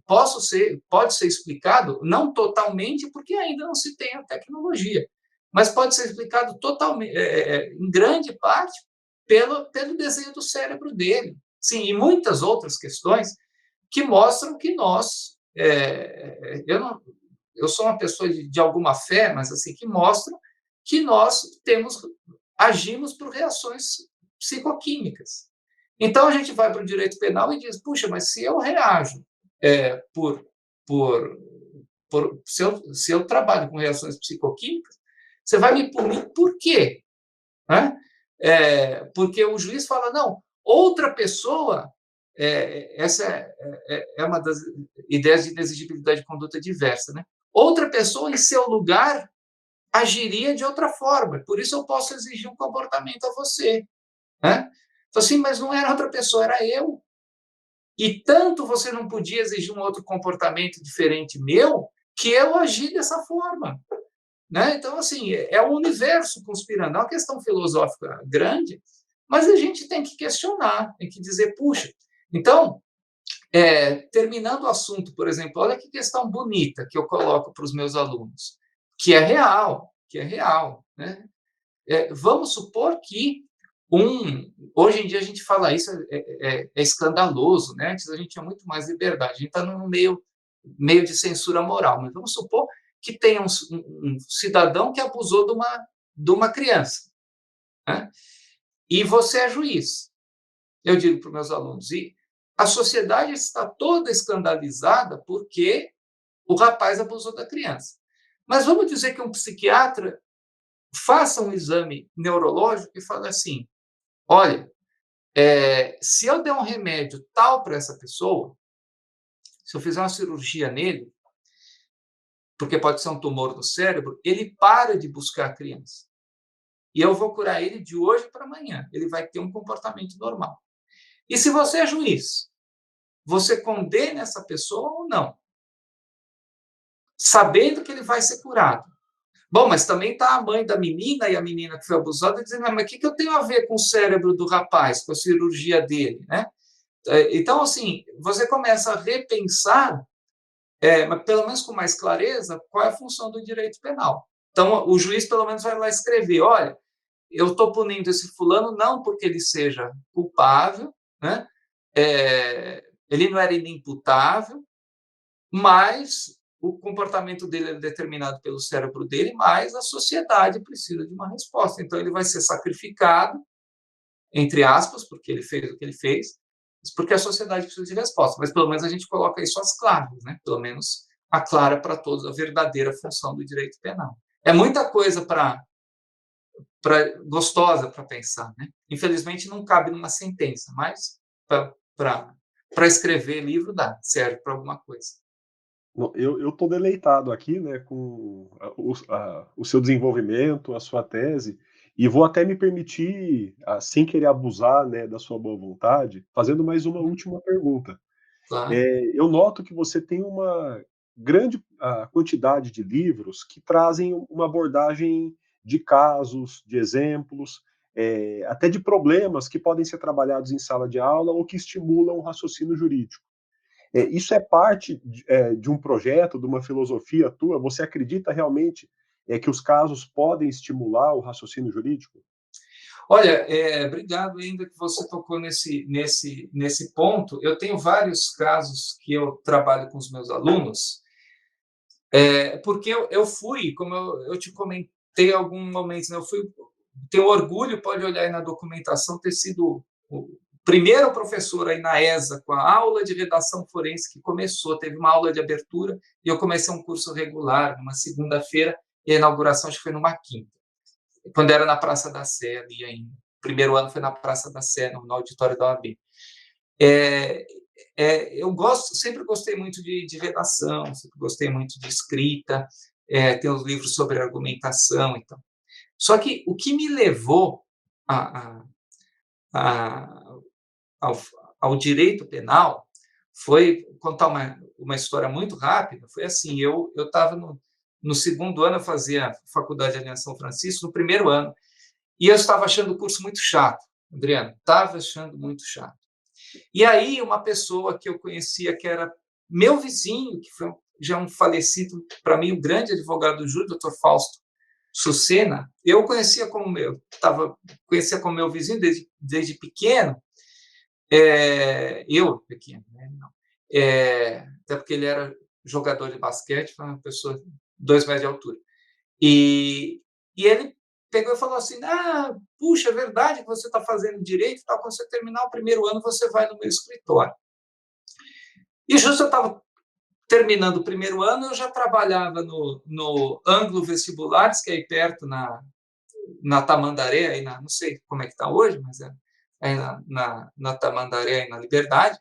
pode ser explicado, não totalmente, porque ainda não se tem a tecnologia, mas pode ser explicado totalmente, em grande parte, pelo desenho do cérebro dele. Sim, e muitas outras questões que mostram que nós, eu, não, eu sou uma pessoa de alguma fé, mas assim, que mostram que nós agimos por reações psicoquímicas. Então, a gente vai para o direito penal e diz, puxa, mas se eu reajo por, por, se eu trabalho com reações psicoquímicas, você vai me punir por quê? Né? Porque o juiz fala, não, outra pessoa, essa é uma das ideias de inexigibilidade de conduta diversa, né? Outra pessoa, em seu lugar, agiria de outra forma, por isso eu posso exigir um comportamento a você. Né? Então, assim, mas não era outra pessoa, era eu. E tanto você não podia exigir um outro comportamento diferente meu, que eu agi dessa forma. Né? Então, assim, é o universo conspirando. É uma questão filosófica grande, mas a gente tem que questionar, tem que dizer, puxa. Então, terminando o assunto, por exemplo, olha que questão bonita que eu coloco para os meus alunos, que é real, né? Vamos supor que hoje em dia a gente fala isso, é escandaloso, né? Antes a gente tinha muito mais liberdade, a gente está no meio de censura moral, mas vamos supor que tenha um cidadão que abusou de uma criança, né? E você é juiz. Eu digo para os meus alunos, e a sociedade está toda escandalizada porque o rapaz abusou da criança. Mas vamos dizer que um psiquiatra faça um exame neurológico e fale assim, olha, se eu der um remédio tal para essa pessoa, se eu fizer uma cirurgia nele, porque pode ser um tumor no cérebro, ele para de buscar a criança. E eu vou curar ele de hoje para amanhã. Ele vai ter um comportamento normal. E se você é juiz, você condena essa pessoa ou não? Sabendo que ele vai ser curado. Bom, mas também está a mãe da menina e a menina que foi abusada dizendo, mas o que eu tenho a ver com o cérebro do rapaz, com a cirurgia dele, né? Então, assim, você começa a repensar, mas pelo menos com mais clareza, qual é a função do direito penal. Então, o juiz, pelo menos, vai lá escrever, olha, eu estou punindo esse fulano não porque ele seja culpável, né? Ele não era inimputável, mas o comportamento dele é determinado pelo cérebro dele, mas a sociedade precisa de uma resposta. Então, ele vai ser sacrificado, entre aspas, porque ele fez o que ele fez, porque a sociedade precisa de resposta. Mas, pelo menos, a gente coloca isso às claras, né? Pelo menos aclara para todos a verdadeira função do direito penal. É muita coisa gostosa para pensar, né? Infelizmente, não cabe numa sentença, mas para escrever livro dá, serve para alguma coisa. Eu estou deleitado aqui, né, com o seu desenvolvimento, a sua tese, e vou até me permitir, sem querer abusar, né, da sua boa vontade, fazendo mais uma última pergunta. Claro. Eu noto que você tem uma grande quantidade de livros que trazem uma abordagem de casos, de exemplos, até de problemas que podem ser trabalhados em sala de aula ou que estimulam o raciocínio jurídico. Isso é parte de um projeto, de uma filosofia tua? Você acredita realmente que os casos podem estimular o raciocínio jurídico? Olha, obrigado ainda que você tocou nesse ponto. Eu tenho vários casos que eu trabalho com os meus alunos, porque eu fui, como eu te comentei em algum momento, né, tenho orgulho, pode olhar aí na documentação, ter sido o primeiro professor aí na ESA, com a aula de redação forense que começou, teve uma aula de abertura, e eu comecei um curso regular, numa segunda-feira, e a inauguração acho que foi numa quinta, quando era na Praça da Sé, ali ainda. O primeiro ano foi na Praça da Sé, no auditório da OAB. Eu sempre gostei muito de redação, sempre gostei muito de escrita, tem os livros sobre argumentação, então. Só que o que me levou ao, ao direito penal foi contar uma história muito rápida. Foi assim, eu estava no segundo ano, eu fazia faculdade de Aliança São Francisco, no primeiro ano, e eu estava achando o curso muito chato. Adriano, estava achando muito chato. E aí, uma pessoa que eu conhecia, que era meu vizinho, que foi já um falecido, para mim, um grande advogado do júri, doutor Fausto Sucena, eu conhecia como meu vizinho desde pequeno, eu pequeno, né? Não. Até porque ele era jogador de basquete, foi uma pessoa 2 metros de altura. E ele pegou e falou assim: puxa, é verdade que você está fazendo direito, tá? Quando você terminar o primeiro ano, você vai no meu escritório. E justo eu estava terminando o primeiro ano, eu já trabalhava no Anglo Vestibulares, que é aí perto, na Tamandaré, aí não sei como é que está hoje, mas é aí na Tamandaré, na Liberdade,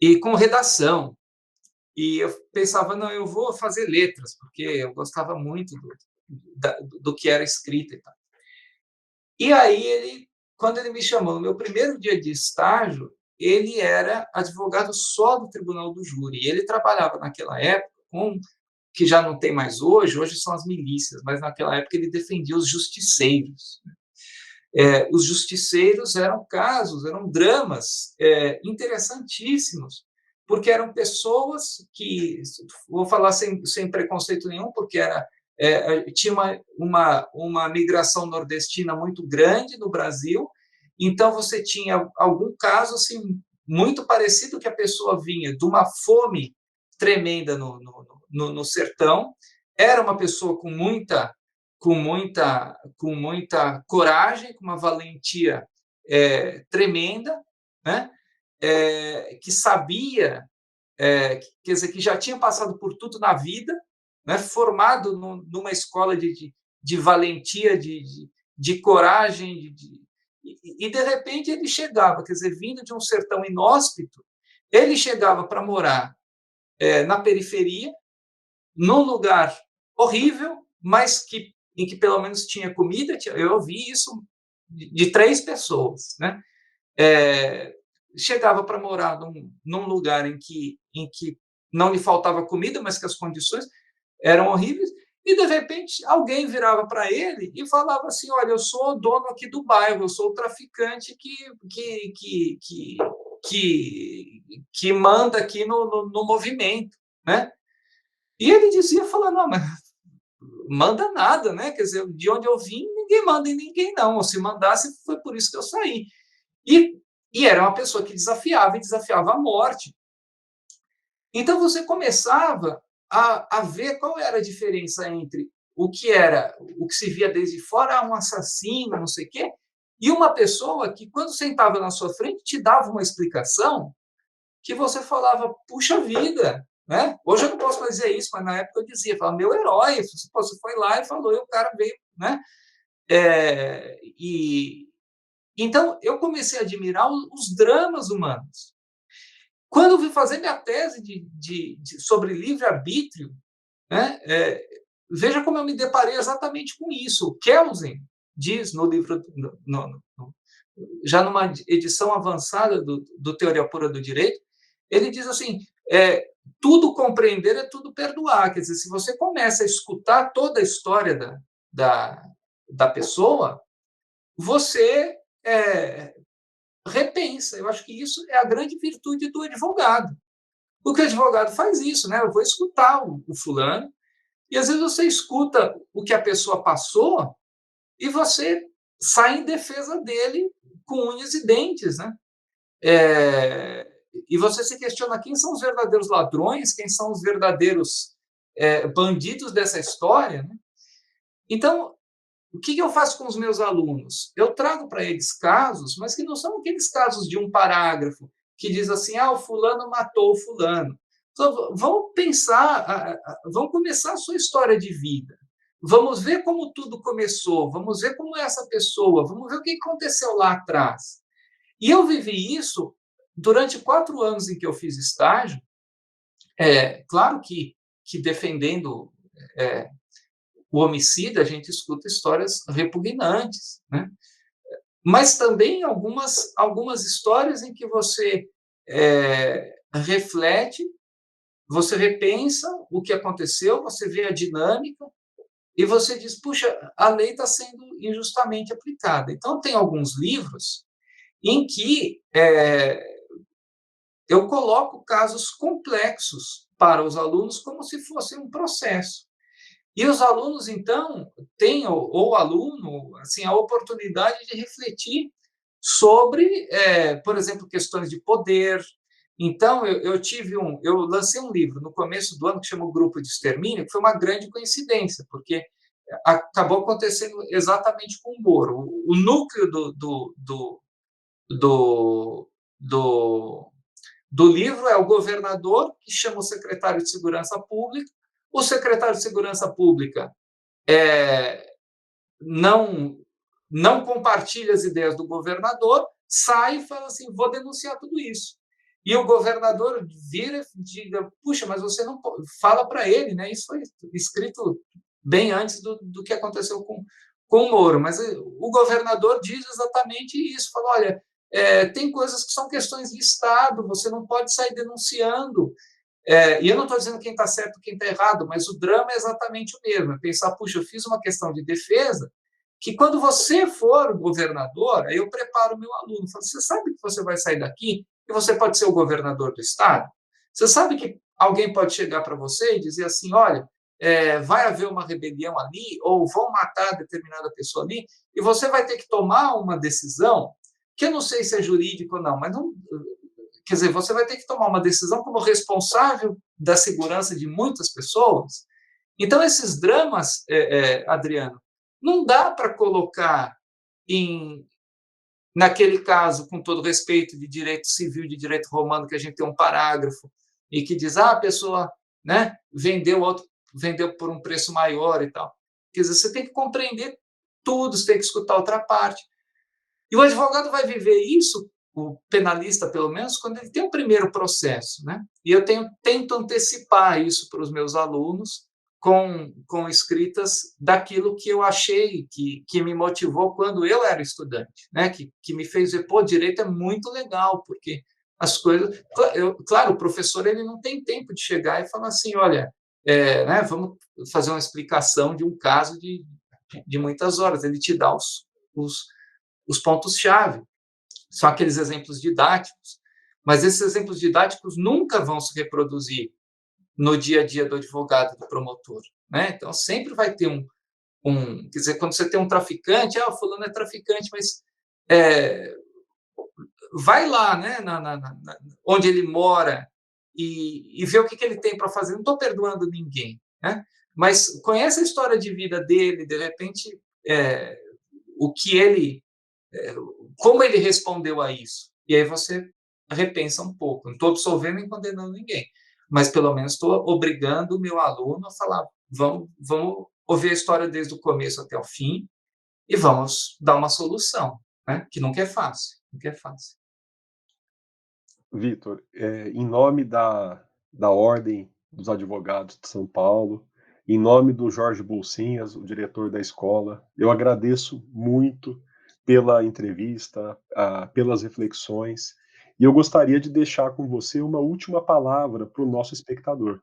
e com redação. E eu pensava, não, eu vou fazer letras, porque eu gostava muito do que era escrita e tal. E aí, quando ele me chamou no meu primeiro dia de estágio, ele era advogado só do Tribunal do Júri. E ele trabalhava naquela época que já não tem mais hoje são as milícias, mas naquela época ele defendia os justiceiros. Os justiceiros eram dramas interessantíssimos, porque eram pessoas que, vou falar sem preconceito nenhum, porque tinha uma migração nordestina muito grande no Brasil, então você tinha algum caso assim, muito parecido, que a pessoa vinha de uma fome tremenda no sertão, era uma pessoa com muita coragem, com uma valentia tremenda, né? Que sabia, quer dizer, que já tinha passado por tudo na vida, né? Formado numa escola de valentia, de coragem, e de repente ele chegava, quer dizer, vindo de um sertão inóspito, ele chegava para morar na periferia, num lugar horrível, mas em que pelo menos tinha comida. Eu ouvi isso de 3 pessoas, né? Chegava para morar num lugar em que não lhe faltava comida, mas que as condições eram horríveis, e de repente alguém virava para ele e falava assim: olha, eu sou o dono aqui do bairro, eu sou o traficante que manda aqui no movimento, né? E ele dizia, falando, não, mas manda nada, né? Quer dizer, de onde eu vim, ninguém manda em ninguém, não. Ou se mandasse, foi por isso que eu saí. E era uma pessoa que desafiava, e desafiava a morte. Então, você começava a ver qual era a diferença entre o que se via desde fora, um assassino, não sei o quê, e uma pessoa que, quando sentava na sua frente, te dava uma explicação que você falava, puxa vida, né? Hoje eu não posso fazer isso, mas na época eu dizia, falava, meu herói, você foi lá e falou, e o cara veio, né? Então, eu comecei a admirar os dramas humanos. Quando eu fui fazer minha tese sobre livre-arbítrio, né? Veja como eu me deparei exatamente com isso. O Kelsen diz no livro, já numa edição avançada do Teoria Pura do Direito, ele diz assim, tudo compreender é tudo perdoar. Quer dizer, se você começa a escutar toda a história da pessoa, você repensa. Eu acho que isso é a grande virtude do advogado. Porque o advogado faz isso, né? Eu vou escutar o fulano, e às vezes você escuta o que a pessoa passou e você sai em defesa dele com unhas e dentes, né? E você se questiona quem são os verdadeiros ladrões, quem são os verdadeiros bandidos dessa história, né? Então, o que eu faço com os meus alunos? Eu trago para eles casos, mas que não são aqueles casos de um parágrafo que diz assim, o fulano matou o fulano. Então, vamos pensar, vamos começar a sua história de vida. Vamos ver como tudo começou, vamos ver como é essa pessoa, vamos ver o que aconteceu lá atrás. E eu vivi isso durante 4 anos em que eu fiz estágio. Claro que defendendo o homicida, a gente escuta histórias repugnantes, né? Mas também algumas histórias em que você reflete, você repensa o que aconteceu, você vê a dinâmica, e você diz, puxa, a lei está sendo injustamente aplicada. Então, tem alguns livros em que eu coloco casos complexos para os alunos como se fosse um processo. E os alunos, então, têm, ou o aluno, assim, a oportunidade de refletir sobre, por exemplo, questões de poder. Então, eu lancei um livro no começo do ano que chama O Grupo de Extermínio, que foi uma grande coincidência, porque acabou acontecendo exatamente com o Moro. O núcleo do, do, do livro é o governador, que chama o secretário de Segurança Pública. O secretário de Segurança Pública é, não, não compartilha as ideias do governador, sai e fala assim, vou denunciar tudo isso. E o governador vira e diga, puxa, mas você não fala para ele, né? Isso foi escrito bem antes do que aconteceu com o Moro, mas o governador diz exatamente isso, fala, olha, tem coisas que são questões de Estado, você não pode sair denunciando. E eu não estou dizendo quem está certo quem está errado, mas o drama é exatamente o mesmo. É pensar, puxa, eu fiz uma questão de defesa, que quando você for governador, aí eu preparo o meu aluno. Falo, você sabe que você vai sair daqui e você pode ser o governador do Estado? Você sabe que alguém pode chegar para você e dizer assim, olha, vai haver uma rebelião ali, ou vão matar determinada pessoa ali, e você vai ter que tomar uma decisão, que eu não sei se é jurídico ou não, mas não, quer dizer, você vai ter que tomar uma decisão como responsável da segurança de muitas pessoas. Então, esses dramas, Adriano, não dá para colocar naquele caso, com todo respeito, de direito civil, de direito romano, que a gente tem um parágrafo e que diz, a pessoa, né, vendeu por um preço maior e tal. Quer dizer, você tem que compreender tudo, você tem que escutar outra parte. E o advogado vai viver isso, o penalista, pelo menos, quando ele tem o primeiro processo, né? E eu tento antecipar isso para os meus alunos com escritas daquilo que eu achei que me motivou quando eu era estudante, né? Que me fez ver, pô, direito é muito legal, porque as coisas... Claro, o professor ele não tem tempo de chegar e falar assim, olha, né, vamos fazer uma explicação de um caso de muitas horas. Ele te dá os pontos-chave, são aqueles exemplos didáticos, mas esses exemplos didáticos nunca vão se reproduzir no dia a dia do advogado, do promotor, né? Então, sempre vai ter quer dizer, quando você tem um traficante, o fulano é traficante, mas vai lá, né, onde ele mora e vê o que ele tem para fazer. Não estou perdoando ninguém, né? Mas conhece a história de vida dele, de repente, o que ele como ele respondeu a isso? E aí você repensa um pouco. Não estou absolvendo nem condenando ninguém, mas pelo menos estou obrigando o meu aluno a falar: vamos ouvir a história desde o começo até o fim e vamos dar uma solução, né? Que nunca é fácil, nunca é fácil. Vitor, em nome da Ordem dos Advogados de São Paulo, em nome do Jorge Bolsinhas, o diretor da escola, eu agradeço muito pela entrevista, pelas reflexões, e eu gostaria de deixar com você uma última palavra para o nosso espectador.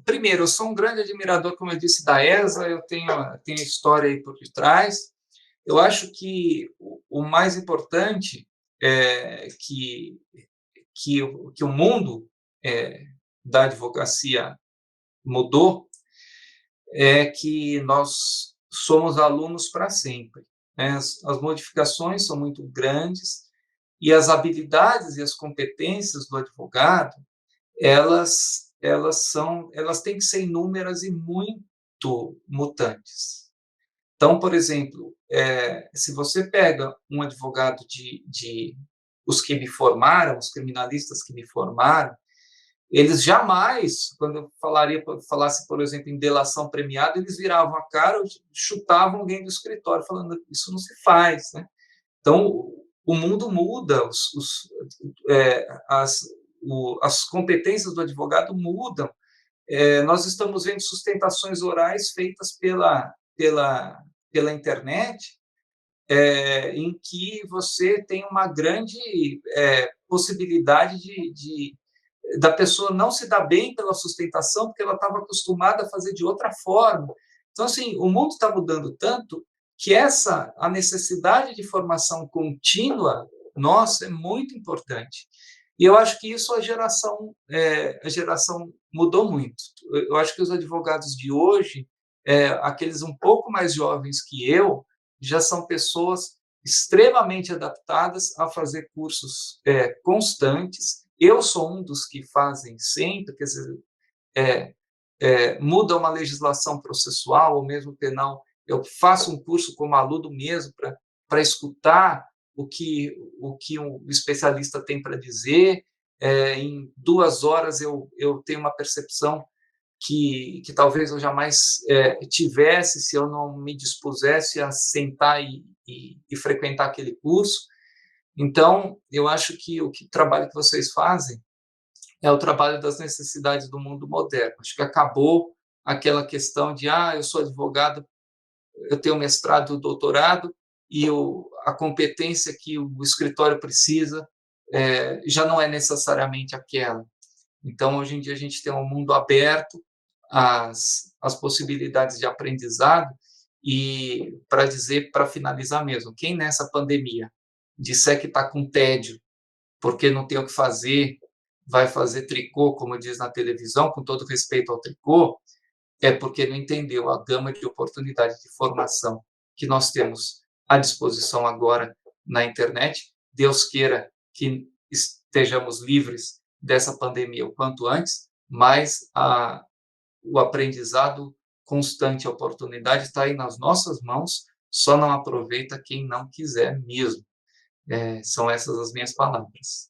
Primeiro, eu sou um grande admirador, como eu disse, da ESA, eu tenho história aí por detrás. Eu acho que o mais importante é que o mundo da advocacia mudou é que nós somos alunos para sempre, né? As modificações são muito grandes e as habilidades e as competências do advogado elas têm que ser inúmeras e muito mutantes. Então, por exemplo, se você pega um advogado os que me formaram, os criminalistas que me formaram, eles jamais, quando eu falasse, por exemplo, em delação premiada, eles viravam a cara, chutavam alguém do escritório, falando isso não se faz, né? Então, o mundo muda, as competências do advogado mudam. Nós estamos vendo sustentações orais feitas pela internet, em que você tem uma grande possibilidade da pessoa não se dar bem pela sustentação, porque ela estava acostumada a fazer de outra forma. Então, assim, o mundo está mudando tanto que a necessidade de formação contínua, nossa, é muito importante. E eu acho que isso a geração mudou muito. Eu acho que os advogados de hoje, aqueles um pouco mais jovens que eu, já são pessoas extremamente adaptadas a fazer cursos constantes. Eu sou um dos que fazem sempre, quer dizer, muda uma legislação processual ou mesmo penal, eu faço um curso como aluno mesmo para escutar o que um especialista tem para dizer. Em 2 horas eu tenho uma percepção que talvez eu jamais tivesse se eu não me dispusesse a sentar e frequentar aquele curso. Então, eu acho que o trabalho que vocês fazem é o trabalho das necessidades do mundo moderno. Acho que acabou aquela questão de, eu sou advogado, eu tenho mestrado, doutorado, e a competência que o escritório precisa já não é necessariamente aquela. Então, hoje em dia, a gente tem um mundo aberto às possibilidades de aprendizado, e para finalizar mesmo, quem nessa pandemia disser que está com tédio porque não tem o que fazer, vai fazer tricô, como diz na televisão, com todo respeito ao tricô, é porque não entendeu a gama de oportunidades de formação que nós temos à disposição agora na internet. Deus queira que estejamos livres dessa pandemia o quanto antes, mas o aprendizado constante, a oportunidade está aí nas nossas mãos, só não aproveita quem não quiser mesmo. São essas as minhas palavras.